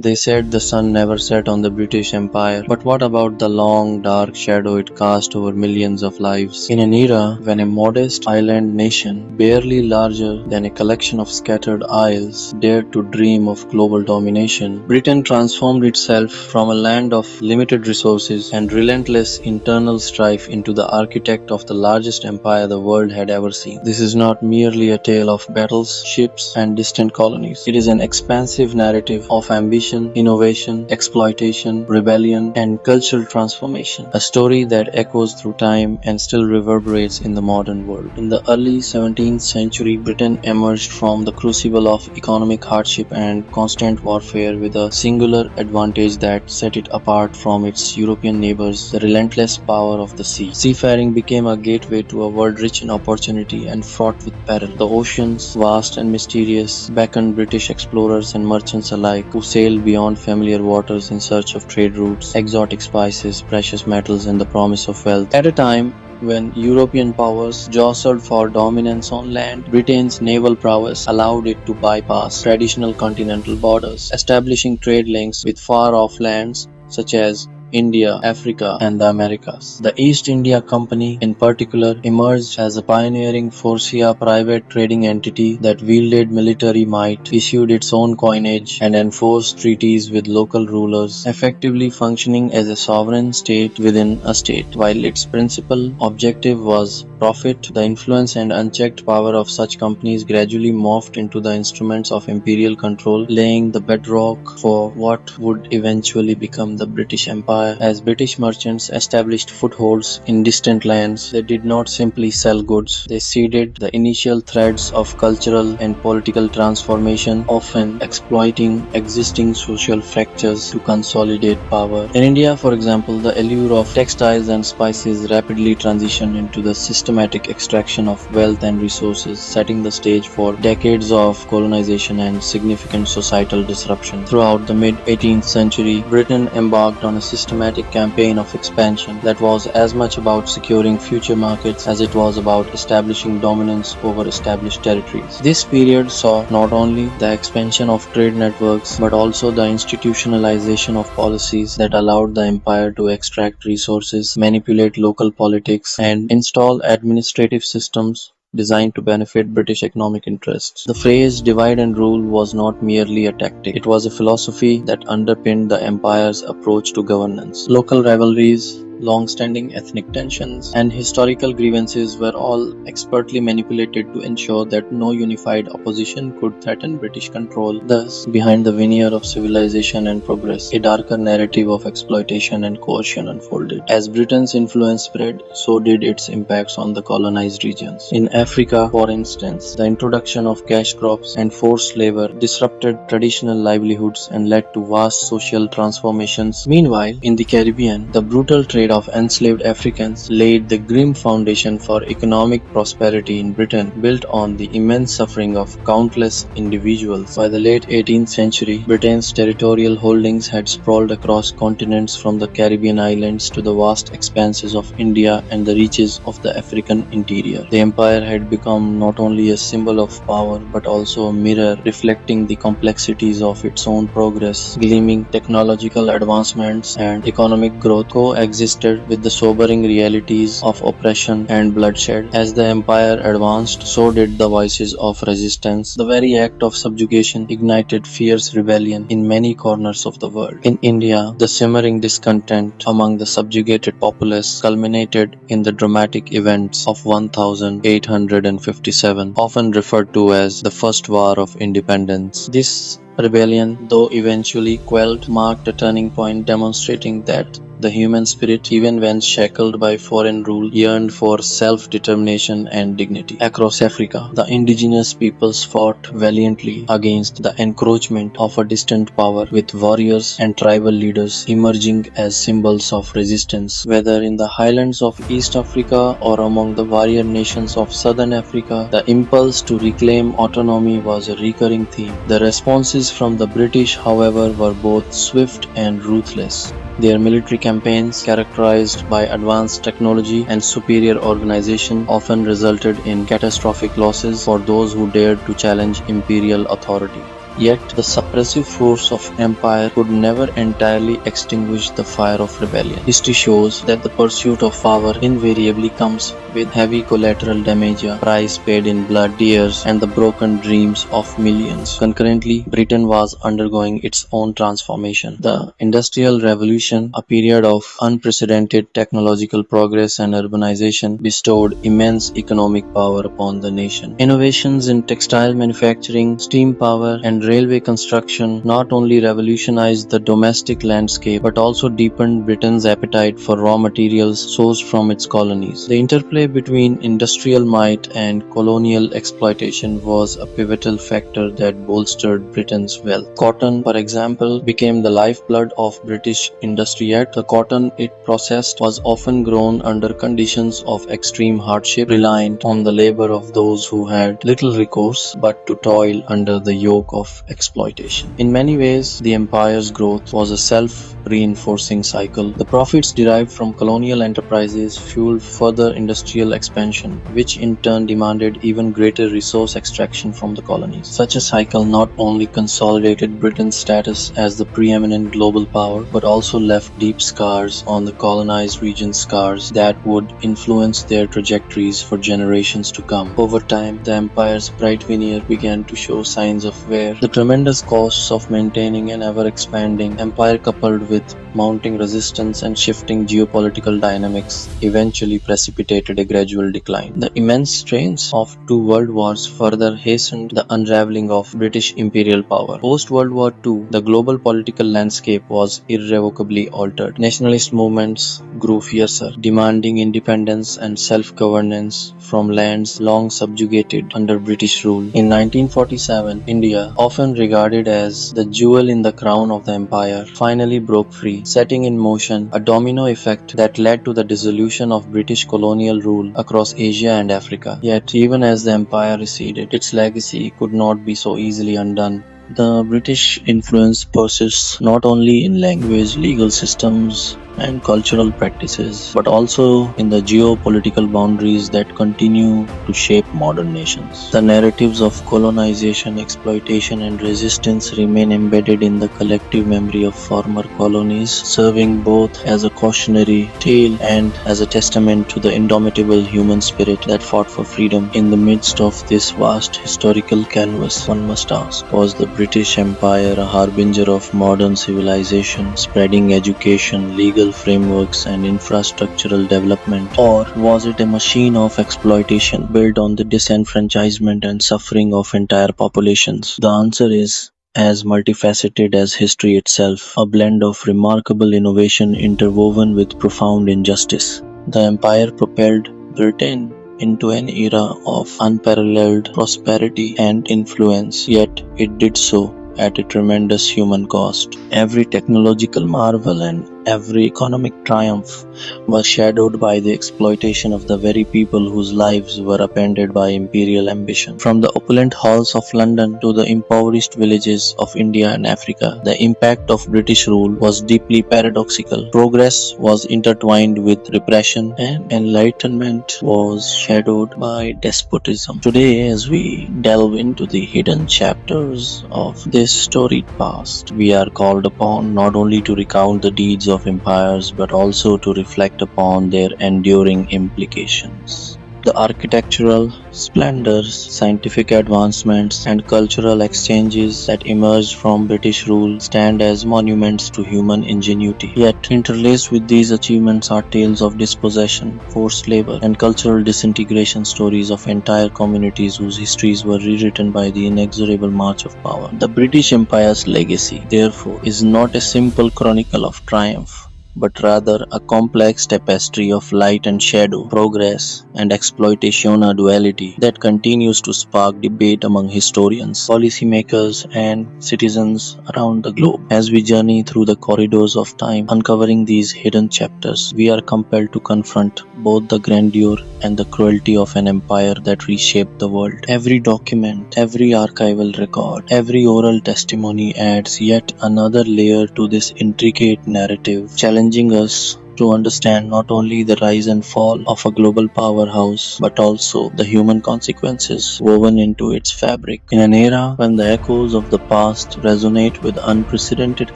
They said the sun never set on the British Empire, but what about the long dark shadow it cast over millions of lives? In an era when a modest island nation, barely larger than a collection of scattered isles, dared to dream of global domination, Britain transformed itself from a land of limited resources and relentless internal strife into the architect of the largest empire the world had ever seen. This is not merely a tale of battles, ships, and distant colonies. It is an expansive narrative of ambition, innovation, exploitation, rebellion, and cultural transformation. A story that echoes through time and still reverberates in the modern world. In the early 17th century, Britain emerged from the crucible of economic hardship and constant warfare with a singular advantage that set it apart from its European neighbors: the relentless power of the sea. Seafaring became a gateway to a world rich in opportunity and fraught with peril. The oceans, vast and mysterious, beckoned British explorers and merchants alike who sailed beyond familiar waters in search of trade routes, exotic spices, precious metals, and the promise of wealth. At a time when European powers jostled for dominance on land, Britain's naval prowess allowed it to bypass traditional continental borders, establishing trade links with far-off lands such as India, Africa, and the Americas. The East India Company, in particular, emerged as a pioneering Forcia private trading entity that wielded military might, issued its own coinage, and enforced treaties with local rulers, effectively functioning as a sovereign state within a state. While its principal objective was profit, the influence and unchecked power of such companies gradually morphed into the instruments of imperial control, laying the bedrock for what would eventually become the British Empire. As British merchants established footholds in distant lands, they did not simply sell goods. They seeded the initial threads of cultural and political transformation, often exploiting existing social fractures to consolidate power. In India, for example, the allure of textiles and spices rapidly transitioned into the systematic extraction of wealth and resources, setting the stage for decades of colonization and significant societal disruption. Throughout the mid-18th century, Britain embarked on a systematic campaign of expansion that was as much about securing future markets as it was about establishing dominance over established territories. This period saw not only the expansion of trade networks but also the institutionalization of policies that allowed the empire to extract resources, manipulate local politics, and install administrative systems designed to benefit British economic interests. The phrase divide and rule was not merely a tactic, it was a philosophy that underpinned the empire's approach to governance. Local rivalries, long-standing ethnic tensions, and historical grievances were all expertly manipulated to ensure that no unified opposition could threaten British control. Thus, behind the veneer of civilization and progress, a darker narrative of exploitation and coercion unfolded. As Britain's influence spread, so did its impacts on the colonized regions. In Africa, for instance, the introduction of cash crops and forced labor disrupted traditional livelihoods and led to vast social transformations. Meanwhile, in the Caribbean, the brutal trade of enslaved Africans laid the grim foundation for economic prosperity in Britain, built on the immense suffering of countless individuals. By the late 18th century, Britain's territorial holdings had sprawled across continents from the Caribbean islands to the vast expanses of India and the reaches of the African interior. The empire had become not only a symbol of power but also a mirror reflecting the complexities of its own progress. Gleaming technological advancements and economic growth coexisted with the sobering realities of oppression and bloodshed. As the empire advanced, so did the voices of resistance. The very act of subjugation ignited fierce rebellion in many corners of the world. In India, the simmering discontent among the subjugated populace culminated in the dramatic events of 1857, often referred to as the First War of Independence. This rebellion, though eventually quelled, marked a turning point, demonstrating that the human spirit, even when shackled by foreign rule, yearned for self-determination and dignity. Across Africa, the indigenous peoples fought valiantly against the encroachment of a distant power, with warriors and tribal leaders emerging as symbols of resistance. Whether in the highlands of East Africa or among the warrior nations of Southern Africa, the impulse to reclaim autonomy was a recurring theme. The responses from the British, however, were both swift and ruthless. Their military campaigns, characterized by advanced technology and superior organization, often resulted in catastrophic losses for those who dared to challenge imperial authority. Yet, the suppressive force of empire could never entirely extinguish the fire of rebellion. History shows that the pursuit of power invariably comes with heavy collateral damage, a price paid in blood, tears, and the broken dreams of millions. Concurrently, Britain was undergoing its own transformation. The Industrial Revolution, a period of unprecedented technological progress and urbanization, bestowed immense economic power upon the nation. Innovations in textile manufacturing, steam power, and railway construction not only revolutionized the domestic landscape but also deepened Britain's appetite for raw materials sourced from its colonies. The interplay between industrial might and colonial exploitation was a pivotal factor that bolstered Britain's wealth. Cotton, for example, became the lifeblood of British industry, yet the cotton it processed was often grown under conditions of extreme hardship, reliant on the labor of those who had little recourse but to toil under the yoke of exploitation. In many ways, the empire's growth was a self-reinforcing cycle. The profits derived from colonial enterprises fueled further industrial expansion, which in turn demanded even greater resource extraction from the colonies. Such a cycle not only consolidated Britain's status as the preeminent global power, but also left deep scars on the colonized regions, scars that would influence their trajectories for generations to come. Over time, the empire's bright veneer began to show signs of wear. The tremendous costs of maintaining an ever-expanding empire, coupled with mounting resistance and shifting geopolitical dynamics, eventually precipitated a gradual decline. The immense strains of two world wars further hastened the unraveling of British imperial power. Post-World War II, the global political landscape was irrevocably altered. Nationalist movements grew fiercer, demanding independence and self-governance from lands long subjugated under British rule. In 1947, India, often regarded as the jewel in the crown of the empire, finally broke free, setting in motion a domino effect that led to the dissolution of British colonial rule across Asia and Africa. Yet, even as the empire receded, its legacy could not be so easily undone. The British influence persists not only in language, legal systems, and cultural practices, but also in the geopolitical boundaries that continue to shape modern nations. The narratives of colonization, exploitation, and resistance remain embedded in the collective memory of former colonies, serving both as a cautionary tale and as a testament to the indomitable human spirit that fought for freedom. In the midst of this vast historical canvas, one must ask, was the British Empire a harbinger of modern civilization, spreading education, legal frameworks, and infrastructural development, or was it a machine of exploitation built on the disenfranchisement and suffering of entire populations? The answer is as multifaceted as history itself, a blend of remarkable innovation interwoven with profound injustice. The empire propelled Britain into an era of unparalleled prosperity and influence, yet it did so at a tremendous human cost. Every technological marvel and every economic triumph was shadowed by the exploitation of the very people whose lives were upended by imperial ambition. From the opulent halls of London to the impoverished villages of India and Africa, the impact of British rule was deeply paradoxical. Progress was intertwined with repression, and enlightenment was shadowed by despotism. Today, as we delve into the hidden chapters of this storied past, we are called upon not only to recount the deeds of empires but also to reflect upon their enduring implications. The architectural splendors, scientific advancements, and cultural exchanges that emerged from British rule stand as monuments to human ingenuity. Yet, interlaced with these achievements are tales of dispossession, forced labor, and cultural disintegration, stories of entire communities whose histories were rewritten by the inexorable march of power. The British Empire's legacy, therefore, is not a simple chronicle of triumph, but rather a complex tapestry of light and shadow, progress and exploitation, a duality that continues to spark debate among historians, policymakers, and citizens around the globe. As we journey through the corridors of time, uncovering these hidden chapters, we are compelled to confront both the grandeur and the cruelty of an empire that reshaped the world. Every document, every archival record, every oral testimony adds yet another layer to this intricate narrative, challenging us to understand not only the rise and fall of a global powerhouse, but also the human consequences woven into its fabric. In an era when the echoes of the past resonate with unprecedented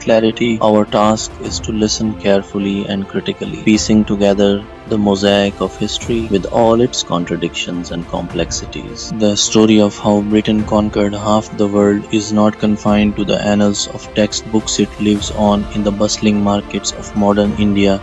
clarity, our task is to listen carefully and critically, piecing together the mosaic of history with all its contradictions and complexities. The story of how Britain conquered half the world is not confined to the annals of textbooks. It lives on in the bustling markets of modern India,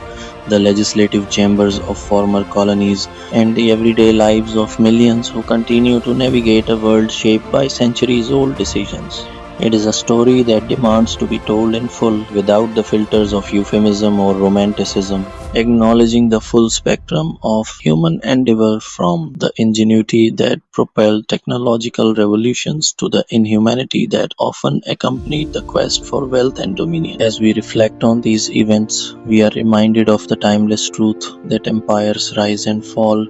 the legislative chambers of former colonies, and the everyday lives of millions who continue to navigate a world shaped by centuries old decisions. It is a story that demands to be told in full without the filters of euphemism or romanticism, acknowledging the full spectrum of human endeavor from the ingenuity that propelled technological revolutions to the inhumanity that often accompanied the quest for wealth and dominion. As we reflect on these events, we are reminded of the timeless truth that empires rise and fall,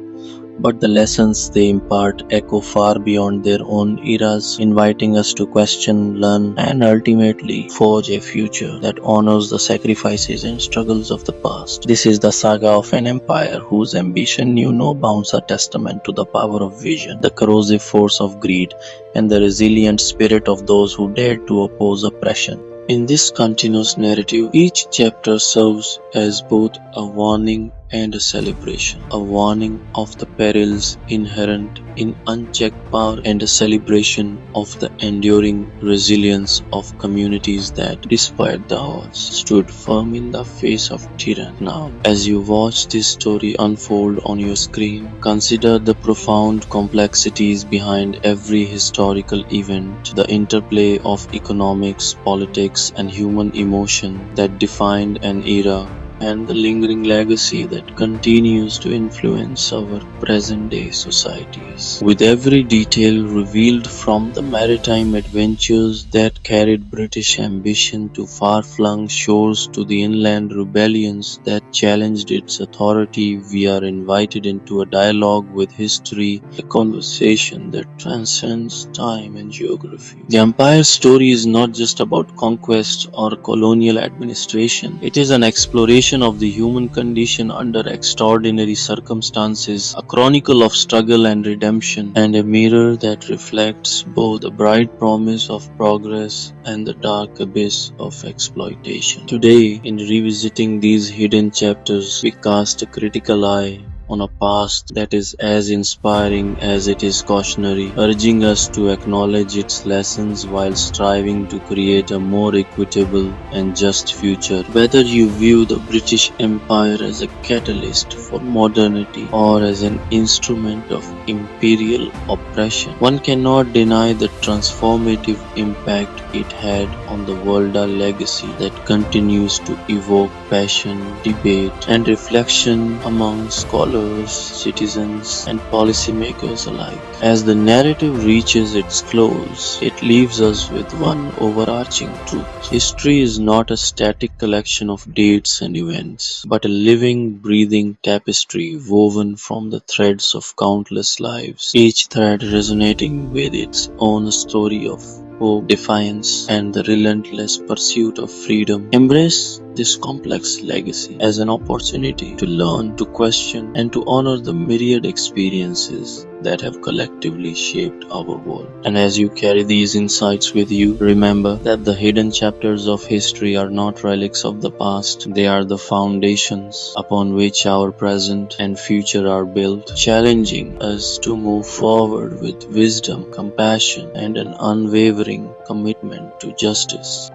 but the lessons they impart echo far beyond their own eras, inviting us to question, learn, and ultimately forge a future that honors the sacrifices and struggles of the past. This is the saga of an empire whose ambition knew no bounds, a testament to the power of vision, the corrosive force of greed, and the resilient spirit of those who dared to oppose oppression. In this continuous narrative, each chapter serves as both a warning and a celebration. A warning of the perils inherent in unchecked power, and a celebration of the enduring resilience of communities that, despite the odds, stood firm in the face of tyranny. Now, as you watch this story unfold on your screen, consider the profound complexities behind every historical event, the interplay of economics, politics, and human emotion that defined an era, and the lingering legacy that continues to influence our present-day societies. With every detail revealed, from the maritime adventures that carried British ambition to far-flung shores to the inland rebellions that challenged its authority, we are invited into a dialogue with history, a conversation that transcends time and geography. The Empire's story is not just about conquest or colonial administration. It is an exploration of the human condition under extraordinary circumstances, a chronicle of struggle and redemption, and a mirror that reflects both the bright promise of progress and the dark abyss of exploitation. Today, in revisiting these hidden chapters, we cast a critical eye on a past that is as inspiring as it is cautionary, urging us to acknowledge its lessons while striving to create a more equitable and just future. Whether you view the British Empire as a catalyst for modernity or as an instrument of imperial oppression, one cannot deny the transformative impact it had on the world, a legacy that continues to evoke passion, debate, and reflection among scholars, citizens, and policymakers alike. As the narrative reaches its close, it leaves us with one overarching truth. History is not a static collection of dates and events, but a living, breathing tapestry woven from the threads of countless lives, each thread resonating with its own story of hope, defiance, and the relentless pursuit of freedom. Embrace this complex legacy as an opportunity to learn, to question, and to honor the myriad experiences that have collectively shaped our world. And as you carry these insights with you, remember that the hidden chapters of history are not relics of the past. They are the foundations upon which our present and future are built, challenging us to move forward with wisdom, compassion, and an unwavering commitment to justice.